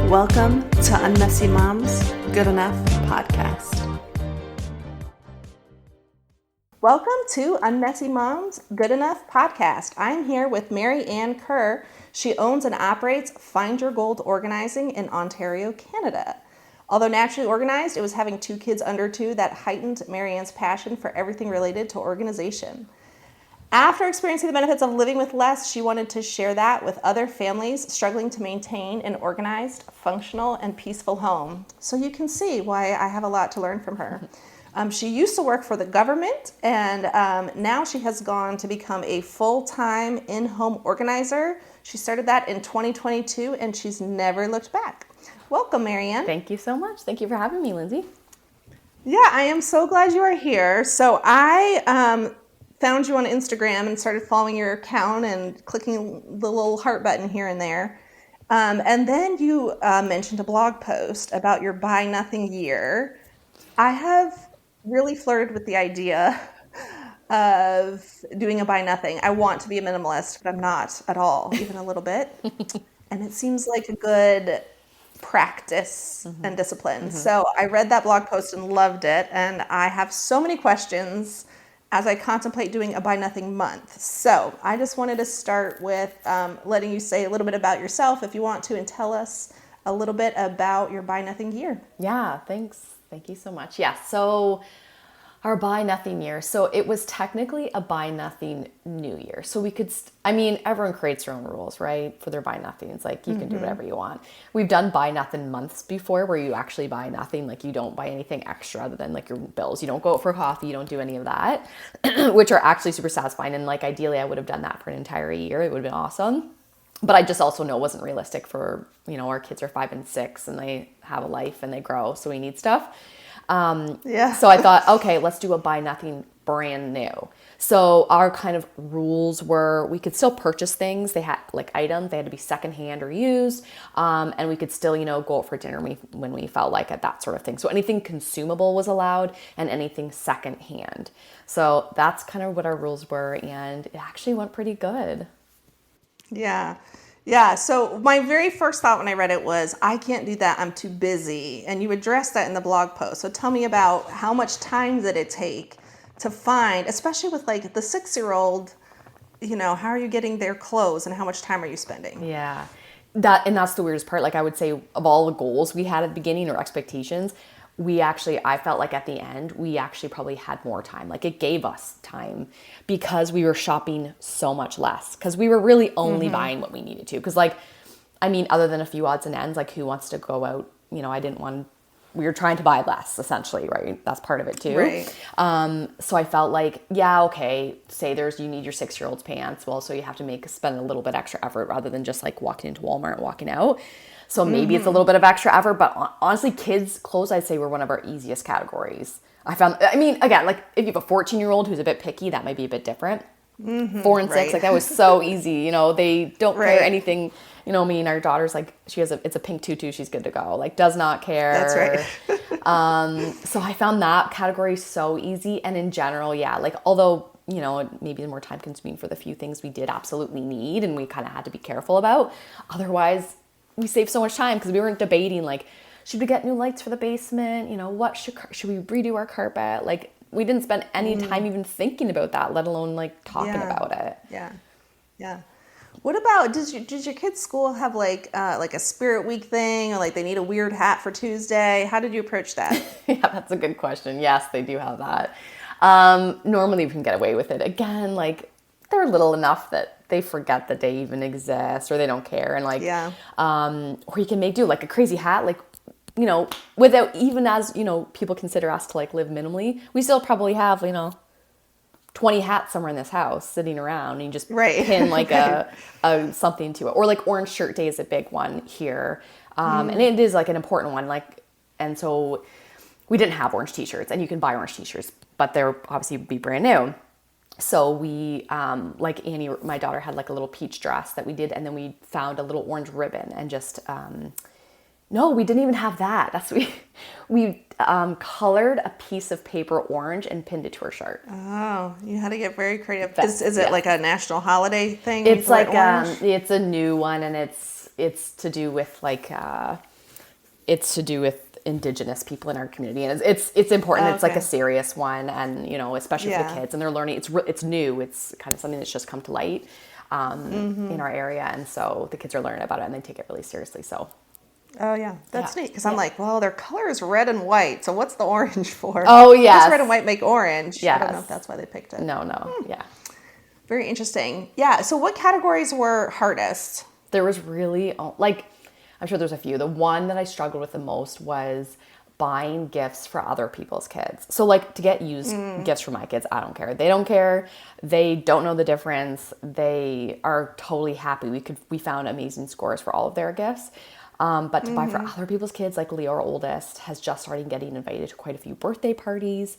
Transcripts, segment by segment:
Welcome to Unmessy Moms Good Enough podcast. Welcome to Unmessy Moms Good Enough podcast. I'm here with Mary Ann Kerr. She owns and operates Find Your Gold Organizing in Ontario, Canada. Although naturally organized, it was having 2 kids under 2 that heightened Mary Ann's passion for everything related to organization. After experiencing the benefits of living with less, she wanted to share that with other families struggling to maintain an organized, functional, and peaceful home. So you can see why I have a lot to learn from her. She used to work for the government, and now she has gone to become a full-time in-home organizer. She started that in 2022, and she's never looked back. Welcome, Mary Ann. Thank you so much. Thank you for having me, Lindsay. Yeah, I am so glad you are here. So I found you on Instagram and started following your account and clicking the little heart button here and there. And then you mentioned a blog post about your Buy Nothing year. I have really flirted with the idea of doing a Buy Nothing. I want to be a minimalist, but I'm not at all, even a little bit. And it seems like a good practice and discipline. So I read that blog post and loved it. And I have so many questions as I contemplate doing a Buy Nothing month. So I just wanted to start with letting you say a little bit about yourself if you want to, and tell us a little bit about your Buy Nothing year. Yeah, thanks. Thank you so much. Yeah, so our Buy Nothing year. So it was technically a Buy Nothing New Year. So we could, everyone creates their own rules, right? For their Buy Nothing. It's like you can do whatever you want. We've done Buy Nothing months before where you actually buy nothing. Like you don't buy anything extra other than like your bills. You don't go out for coffee. You don't do any of that, which are actually super satisfying. And like ideally I would have done that for an entire year. It would have been awesome. But I just also know it wasn't realistic for, our kids are 5 and 6 and they have a life and they grow. So we need stuff. So I thought, okay, let's do a Buy Nothing brand new. So our kind of rules were we could still purchase things. They had like items, they had to be secondhand or used. And we could still, go out for dinner when we felt like it, that sort of thing. So anything consumable was allowed and anything secondhand. So that's kind of what our rules were. And it actually went pretty good. Yeah. So my very first thought when I read it was, I can't do that. I'm too busy. And you addressed that in the blog post. So tell me about how much time did it take to find, especially with like the 6-year-old, how are you getting their clothes and how much time are you spending? Yeah. That's the weirdest part. Like I would say of all the goals we had at the beginning or expectations, I felt like at the end, we actually probably had more time. Like it gave us time because we were shopping so much less because we were really only buying what we needed to. Because other than a few odds and ends, like who wants to go out? We were trying to buy less essentially, right? That's part of it too. Right. So I felt like, yeah, okay, say you need your 6-year-old's pants. Well, so you have to spend a little bit extra effort rather than just like walking into Walmart and walking out. So maybe it's a little bit of extra effort, but honestly, kids' clothes, I'd say, were one of our easiest categories. I found, again, like if you have a 14-year-old who's a bit picky, that might be a bit different. 4 and 6, like that was so easy. They don't care anything. Our daughter's like, it's a pink tutu, she's good to go. Like does not care. That's right. So I found that category so easy. And in general, yeah, like although, maybe more time consuming for the few things we did absolutely need and we kind of had to be careful about. Otherwise, we saved so much time because we weren't debating like, should we get new lights for the basement? What should we redo our carpet? Like we didn't spend any time even thinking about that, let alone like talking about it. Yeah. What about, did your kids' school have like a Spirit Week thing or like they need a weird hat for Tuesday? How did you approach that? Yeah, that's a good question. Yes, they do have that. Normally we can get away with it. Again, like they're little enough that they forget that they even exist or they don't care. And like, or you can make do like a crazy hat, like, without even as, people consider us to like live minimally, we still probably have, 20 hats somewhere in this house sitting around and you just pin like a something to it. Or like Orange Shirt Day is a big one here. And it is like an important one. Like, and so we didn't have orange t-shirts and you can buy orange t-shirts, but they're obviously be brand new. So we, like Annie, my daughter had like a little peach dress that we did. And then we found a little orange ribbon and just, no, we didn't even have that. We colored a piece of paper orange and pinned it to her shirt. Oh, you had to get very creative. Is it like a national holiday thing? It's like, it's a new one and it's to do with like, it's to do with Indigenous people in our community, and it's important. It's like Okay. a serious one, and especially for Yeah. the kids, and they're learning. It's new. It's kind of something that's just come to light in our area, and so the kids are learning about it, and they take it really seriously. So Oh yeah, that's Yeah. neat because I'm Yeah. like, well, their color is red and white, so what's the orange for? Oh, What does yes. red and white make orange? I don't know Yes. if that's why they picked it. no, yeah. Very interesting. Yeah. So what categories were hardest? There was really like, I'm sure there's a few. The one that I struggled with the most was buying gifts for other people's kids. So like to get used gifts for my kids, I don't care. They don't care. They don't know the difference. They are totally happy. We found amazing scores for all of their gifts. But to buy for other people's kids, like Leo, our oldest, has just started getting invited to quite a few birthday parties.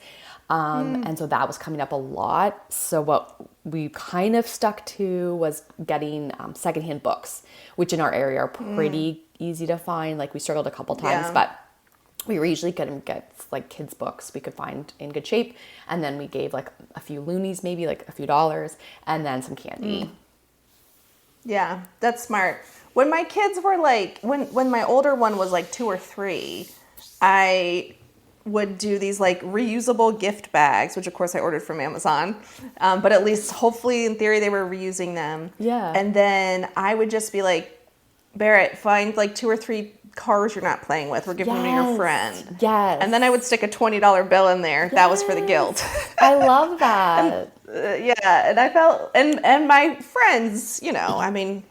And so that was coming up a lot. So what we kind of stuck to was getting secondhand books, which in our area are pretty easy to find. Like we struggled a couple times, Yeah. but we were usually going to get like kids books we could find in good shape. And then we gave like a few loonies, maybe like a few dollars, and then some candy. Yeah, that's smart. When my kids were like, when my older one was like 2 or 3, I would do these like reusable gift bags, which of course I ordered from Amazon. But at least hopefully in theory they were reusing them. Yeah. And then I would just be like, Barrett, find like 2 or 3 cars you're not playing with. We're giving them to your Yes. friend. Yes. And then I would stick a $20 bill in there. That was for the guilt. I love that. Yeah, and I felt, and my friends, I mean,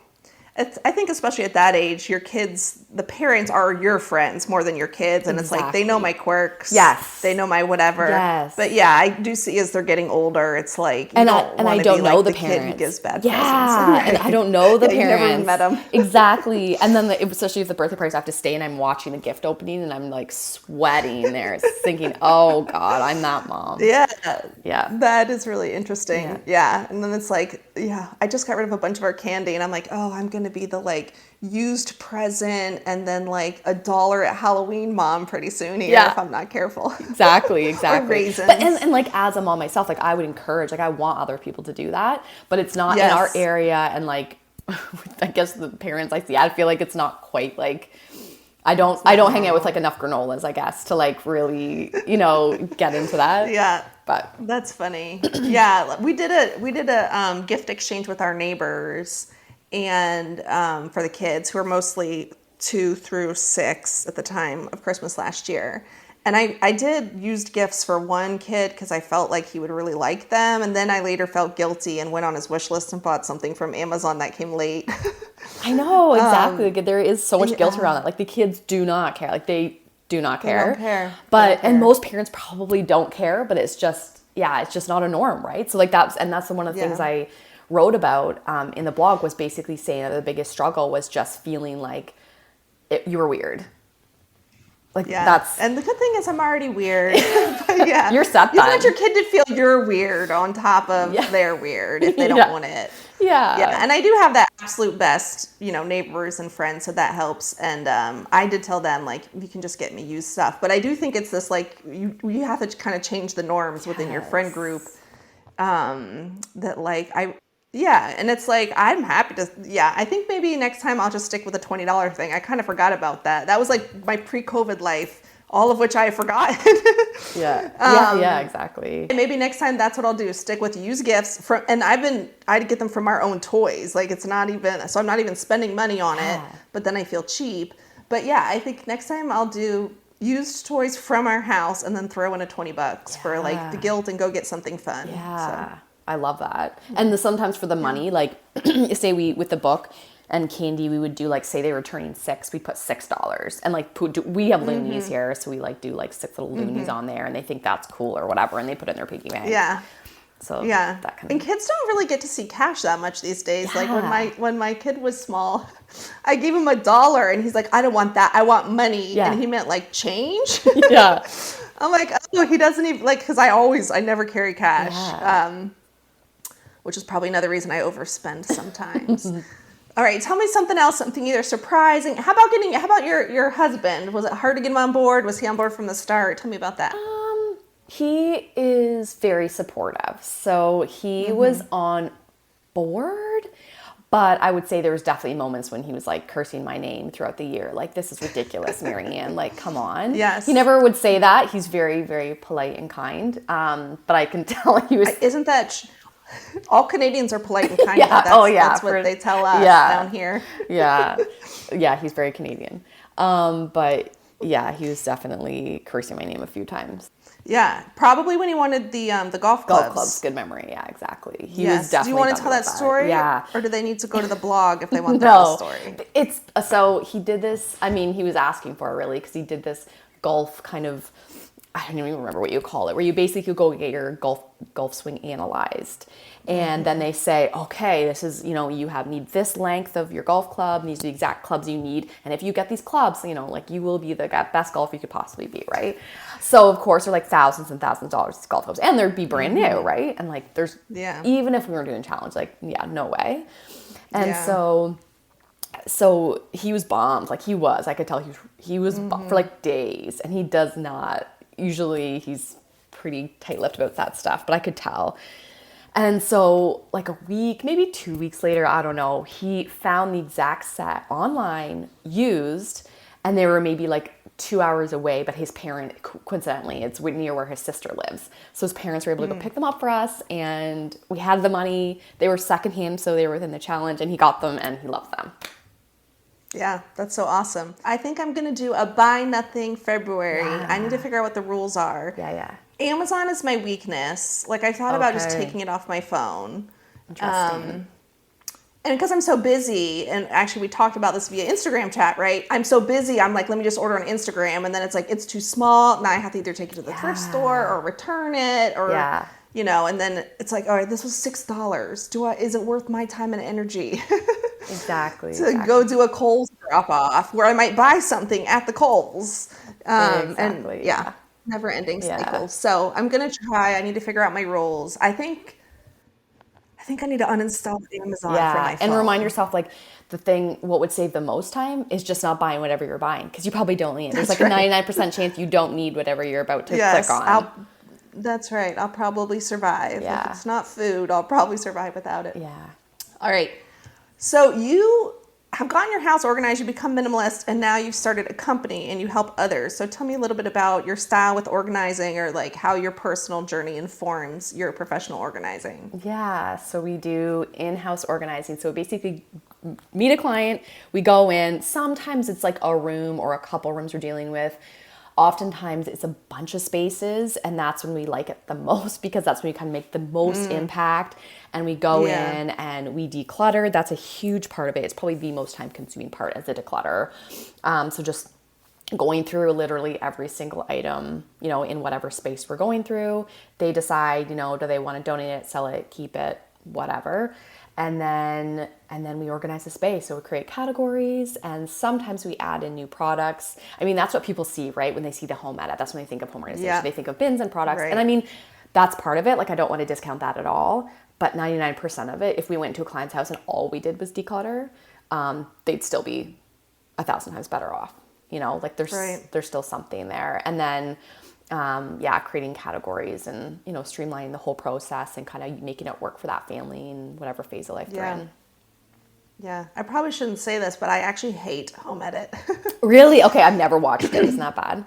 I think especially at that age, your kids, the parents are your friends more than your kids, and it's like they know my quirks. Yes. They know my whatever. Yes. But yeah, I do see as they're getting older, it's like you And don't I want to don't be know like the the kid parents. who gives bad Yeah, presents. and I don't know the Yeah, you've parents. never met 'em. Exactly. And then especially if the birthday parties, I have to stay and I'm watching the gift opening and I'm like sweating there, thinking, "Oh God, I'm that mom." Yeah. Yeah. That is really interesting. Yeah. Yeah. And then it's like, yeah, I just got rid of a bunch of our candy and I'm like, oh, I'm going to be the like used present and then like $1 at Halloween mom pretty soon here Yeah. if I'm not careful. Exactly. raisins. But and like as a mom myself, like I would encourage, like I want other people to do that, but it's not in our Yes. area, and like I guess the parents I see, I feel like it's not quite like I don't hang out with like enough granolas, I guess, to like really, get into that. Yeah. But That's funny. Yeah, we did a gift exchange with our neighbors, and for the kids who were mostly 2 through 6 at the time of Christmas last year. And I did used gifts for one kid because I felt like he would really like them, and then I later felt guilty and went on his wish list and bought something from Amazon that came late. I know exactly. Like, there is so much guilt around it. Like the kids do not care. Like they do not care. don't care. But They don't and care. most parents probably don't care. But it's just it's just not a norm, right? So like that's one of the things Yeah. I wrote about in the blog was basically saying that the biggest struggle was just feeling like you were weird. Like Yeah, and the good thing is I'm already weird. But yeah, You're set you want then. your kid to feel you're weird on top of Yeah. they're weird if they don't Yeah. want it. Yeah. Yeah, and I do have that absolute best, neighbors and friends, so that helps. And I did tell them like you can just get me used stuff, but I do think it's this like you have to kind of change the norms within your friend group. That like and it's like I'm happy to. Yeah, I think maybe next time I'll just stick with the $20 thing. I kind of forgot about that. That was like my pre-COVID life, all of which I forgot. Yeah, exactly. And maybe next time that's what I'll do, stick with used gifts and I'd get them from our own toys. Like it's not even, so I'm not even spending money on it, but then I feel cheap. But yeah, I think next time I'll do used toys from our house and then throw in a $20 for like the guilt and go get something fun. Yeah, I love that. And sometimes for the money, like say with the book and candy, we would do like, say they were turning 6, we put $6. And like we have loonies here, so we like do like 6 little loonies on there, and they think that's cool or whatever, and they put it in their piggy bank. Yeah. So Yeah. that kind And of. kids don't really get to see cash that much these days. Like Yeah. when my kid was small, I gave him $1 and he's like, I don't want that. I want money. Yeah. And he meant like change. Yeah. I'm like, oh, he doesn't even like, cause I never carry cash. Yeah. Which is probably another reason I overspend sometimes. All right, tell me something else, something either surprising. How about your husband? Was it hard to get him on board? Was he on board from the start? Tell me about that. He is very supportive. So he was on board, But I would say there was definitely moments when he was like cursing my name throughout the year. Like, this is ridiculous, Marianne. Like, come on. Yes. He never would say that. He's very, very polite and kind. But I can tell he was. Isn't that all Canadians are polite and kind? Yeah. That's what they tell us down here. Yeah. Yeah, he's very Canadian. But yeah, he was definitely cursing my name a few times. Yeah, probably when he wanted the golf clubs. Golf clubs, good memory. Yeah, exactly. He Yes. was definitely. Do you want to done tell with that story? Yeah. Or do they need to go to the blog if they want the whole story? It's so he did this. I mean, he was asking for it really because he did this golf kind of. I don't even remember what you call it, where you basically go get your golf swing analyzed, and then they say, okay, this is, you need this length of your golf club, these are the exact clubs you need, and if you get these clubs, like you will be the best golfer you could possibly be, right? So of course they're like thousands and thousands of dollars these golf clubs, and they'd be brand new, right? And like there's even if we were doing a challenge, like no way, and so he was bombed, like I could tell he was bombed for like days, and he does not. Usually he's pretty tight-lipped about that stuff, but I could tell. And so like a week, maybe 2 weeks later, I don't know, he found the exact set online used, and they were maybe like 2 hours away, but his parent, coincidentally, it's near where his sister lives. So his parents were able to go pick them up for us, and we had the money. They were secondhand, so they were within the challenge, and he got them and he loved them. Yeah, that's so awesome. I think I'm going to do a buy nothing February. Yeah. I need to figure out what the rules are. Yeah. Amazon is my weakness. Like I thought about just taking it off my phone. Interesting. And because I'm so busy, and actually we talked about this via Instagram chat, right? I'm so busy, I'm like, let me just order on Instagram. And then it's like, it's too small. Now I have to either take it to the thrift store or return it or, and then it's like, all right, this was $6. Is it worth my time and energy? Exactly. to go do a Kohl's drop off where I might buy something at the Kohl's. Exactly. And never ending cycle. So I'm going to try. I need to figure out my rules. I think I need to uninstall Amazon from my phone. And remind yourself, like, what would save the most time is just not buying whatever you're buying, because you probably don't need it. There's like a 99% chance you don't need whatever you're about to click on. That's right. I'll probably survive. Yeah. If it's not food, I'll probably survive without it. Yeah. All right. So you have gotten your house organized, you become minimalist, and now you've started a company and you help others. So tell me a little bit about your style with organizing, or like how your personal journey informs your professional organizing. Yeah. So we do in-house organizing. So basically meet a client, we go in, sometimes it's like a room or a couple rooms we're dealing with. Oftentimes it's a bunch of spaces, and that's when we like it the most, because that's when we kind of make the most impact, and we go in and we declutter. That's a huge part of it. It's probably the most time consuming part as a declutter. So just going through literally every single item, in whatever space we're going through. They decide, do they want to donate it, sell it, keep it, whatever. And then we organize the space. So we create categories, and sometimes we add in new products. I mean, that's what people see, right? When they see the home edit, that's when they think of home organization. Yeah. They think of bins and products. Right. And I mean, that's part of it. Like, I don't want to discount that at all. But 99% of it, if we went to a client's house and all we did was declutter, they'd still be 1,000 times better off. Like there's still something there. And then creating categories and, streamlining the whole process and kind of making it work for that family in whatever phase of life they're in. Yeah. I probably shouldn't say this, but I actually hate home edit. Really? Okay. I've never watched it. Isn't that bad?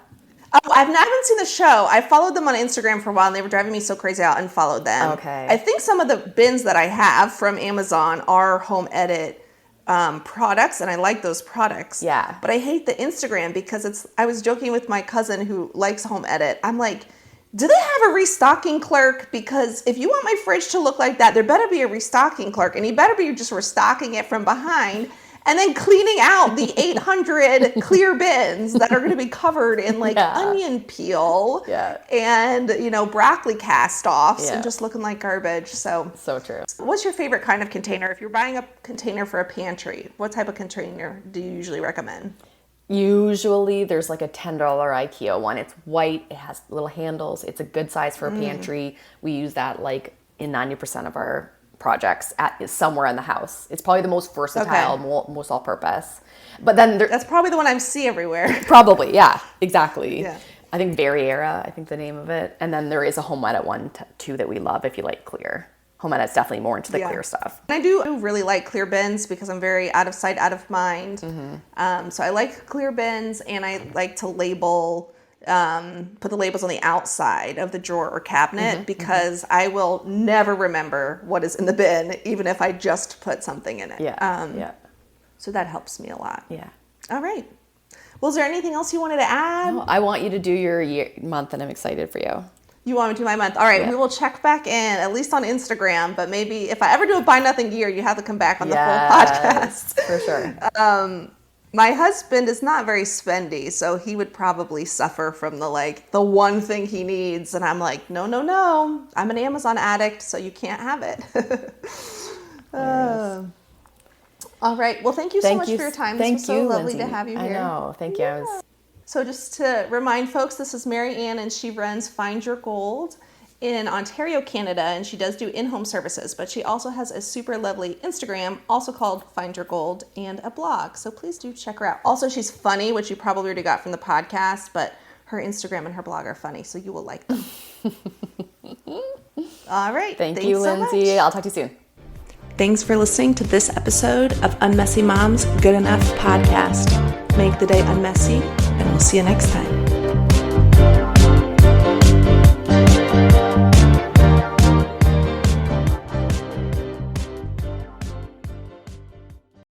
Oh, I haven't seen the show. I followed them on Instagram for a while, and they were driving me so crazy. I unfollowed them. Okay. I think some of the bins that I have from Amazon are home edit products, and I like those products. Yeah. But I hate the Instagram because I was joking with my cousin who likes home edit. I'm like, do they have a restocking clerk? Because if you want my fridge to look like that, there better be a restocking clerk, and he better be just restocking it from behind and then cleaning out the 800 clear bins that are going to be covered in onion peel and, broccoli cast-offs and just looking like garbage. So true. What's your favorite kind of container? If you're buying a container for a pantry, what type of container do you usually recommend? Usually there's like a $10 IKEA one. It's white. It has little handles. It's a good size for a pantry. We use that like in 90% of our projects somewhere in the house. It's probably the most versatile, most all-purpose. But then that's probably the one I see everywhere. Probably, yeah, exactly. Yeah. I think Verriera, I think the name of it. And then there is a home edit one too that we love if you like clear. Home Edit's definitely more into the Yeah. clear stuff. And I do really like clear bins because I'm very out of sight, out of mind. So I like clear bins, and I like to label, put the labels on the outside of the drawer or cabinet because I will never remember what is in the bin, even if I just put something in it. Yeah. So that helps me a lot. Yeah. All right. Well, is there anything else you wanted to add? I want you to do your month, and I'm excited for you. You want me to do my month? All right, Yeah. we will check back in, at least on Instagram, but maybe if I ever do a Buy Nothing year, you have to come back on the full podcast. For sure. My husband is not very spendy, so he would probably suffer from the one thing he needs. And I'm like, no. I'm an Amazon addict, so you can't have it. All right. Well, thank you so much for your time. This was so lovely to have you here. I know. Thank you. Yeah. So just to remind folks, this is Mary Ann, and she runs Find Your Gold in Ontario, Canada, and she does do in-home services, but she also has a super lovely Instagram, also called Find Your Gold, and a blog. So please do check her out. Also, she's funny, which you probably already got from the podcast, but her Instagram and her blog are funny, so you will like them. All right. Thank you, Lindsay. So I'll talk to you soon. Thanks for listening to this episode of Unmessy Mom's Good Enough podcast. Make the day unmessy, and we'll see you next time.